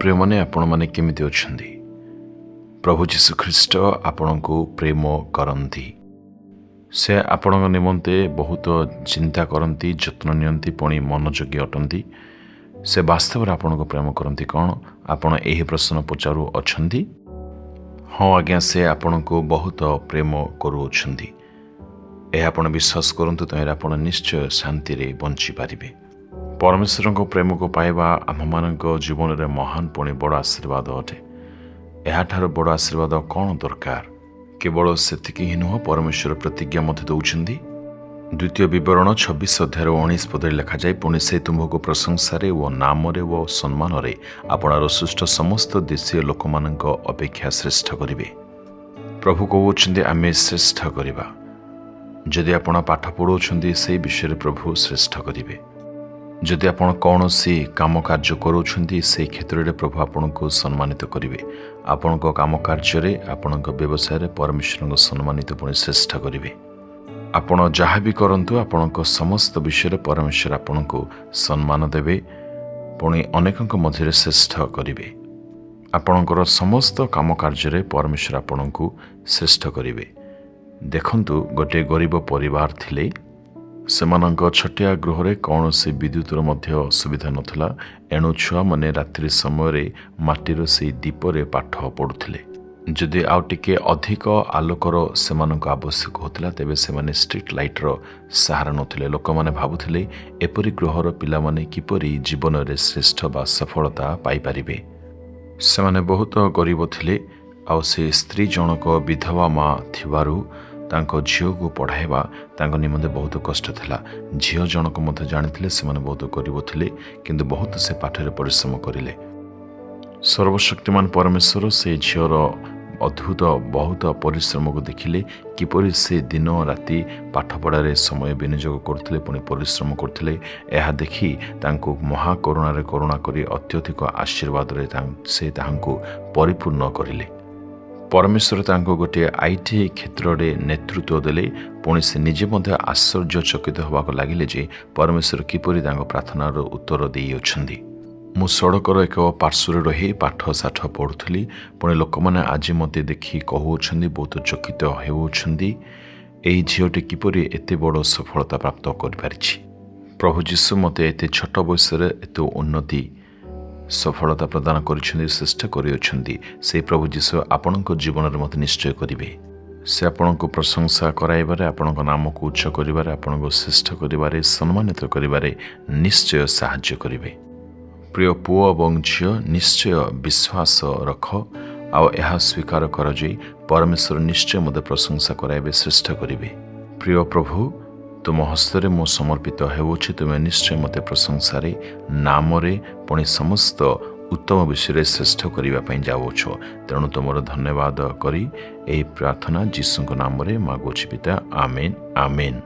प्रियमने आपण माने केमिति अछंदी। प्रभु जीशु ख्रीष्ट आपणको प्रेम करंती। से आपणक निमंते बहुत चिंता करंती, जत्न नियंती, पुणी मनोयोगी अटंती। से वास्तव में आपणको प्रेम करंती कौन? आपण एही प्रश्न पचारू अछंदी? हाँ आज्ञा, से आपणको बहुत प्रेम करूछंदी। यह आपण विश्वास करंतु तमें आपण निश्चय शांति रे बंची पारिबे। परमेश्वर को प्रेम को पाइबा आम मान जीवन में महान पुणी बड़ आशीर्वाद अटे। याठार बड़ आशीर्वाद कौन दरकार? केवल सेतिकी ही नुह, परमेश्वर प्रतिज्ञा मध्य दौरान। द्वितीय विवरण 26 अध्याय 19 पदे लिखा जाए, पुणी से तुम्हें प्रशंसारे व नामरे व सम्मानरे आपणार सृष्ट समस्त देशीय लोक मान अपेक्षा श्रेष्ठ करिवे। प्रभु कहते आमे श्रेष्ठ करिबा। जदि आपण पाठ पढ़ाउछंदी से विषय प्रभु श्रेष्ठ करिवे। जदि आपण कौनसी काम कार्य करूछंदी से क्षेत्र में प्रभु आपण को सम्मानित करिवे। आपण काम कार्य आपण व्यवसाय रे परमेश्वर को सम्मानित पुणी श्रेष्ठ करिवे। आपण जहाँ भी करंतु आपण समस्त विषय परमेश्वर आपण को सम्मान देवे, पुणी अनेक मध्य श्रेष्ठ करिवे। आपणकर समस्त काम कार्य परमेश्वर आपण को श्रेष्ठ करिवे। देखंतु गोटे गरीब परिवार थिले, सेमानंक छटिया गृह कौन से विद्युतर मध्य सुविधा नथिला। एणु छुआ माने रात्रि समय माटीर से दीपरे पाठ पढ़ुथिले। जदि आउ टिके अधिक आलोकर सेमानंक आवश्यक होतिला तेबे सेमाने स्ट्रीट लाइटर सहारा नथिले। लोक माने भाबुथिले एपरि गृहर पिला माने किपरि जीवन रे श्रेष्ठ बा सफलता पाई परिबे। सेमाने बहुत गरीब थिले। आउ से स्त्री जनक विधवा माँ थिबारु तांको झील को पढ़ाइबा तांको निमंते बहुत कष्ट थिला। झील जनक मत जानिथिले सेमाने बहुत गरीब थिले, किंतु बहुत से पाठरे परिश्रम करिले। सर्वशक्तिमान परमेश्वर से झीर अद्भुत बहुत परिश्रम को देखिले, किपरि से दिन राति पाठ पढ़ारे समय विनियोग करथिले, पुणी परिश्रम करथिले। यह देखि तांको महाकरुणारे करुणा करी अत्यधिक आशीर्वाद रे से तांको परिपूर्ण करिले। परमेश्वर तांको गोटे आईटी क्षेत्र में नेतृत्व देले, पुणी से निजे मध्य आश्चर्यचकित होबाक लागिले जे परमेश्वर किपरि तांको प्रार्थनार उत्तर देई अछंदी। मु सड़कर एक पार्श्वर रही पाठ साठ पढ़ुली, पुणी लोक मैंने आज मत देखि कहउछंदी, बहुत चकित हेउछंदी एई झीलटी किपरि एते बड़ सफलता प्राप्त कर पारिछि। प्रभु जीशु मते एते छोट बयस एते उन्नति सफलता प्रदान करिसेंती, श्रेष्ठ करिसेंती। से प्रभु जीशु आपणक जीवन में मत निश्चय करिवे। से आपणक प्रशंसा कराइबारे, आपणक नाम को उच्च करिबारे, आपणक श्रेष्ठ करिबारे, सम्मानित करिबारे निश्चय साहाय्य करिवे। प्रिय पुओ एवं झील, निश्चय विश्वास रख आउ यह स्वीकार कर जे परमेश्वर निश्चय मते प्रशंसा कराइबे, श्रेष्ठ करिवे। प्रिय प्रभु, तुम हस्तरे मो समर्पित हेउछि। तुमे निश्चय मते प्रशंसारे नामरे पुणी समस्त उत्तम विषय श्रेष्ठ करने जाऊछ। तेणु तुमर धन्यवाद करी एही प्रार्थना जीशुଙ୍କ नाम रे मागुछि पिता। आमेन आमेन।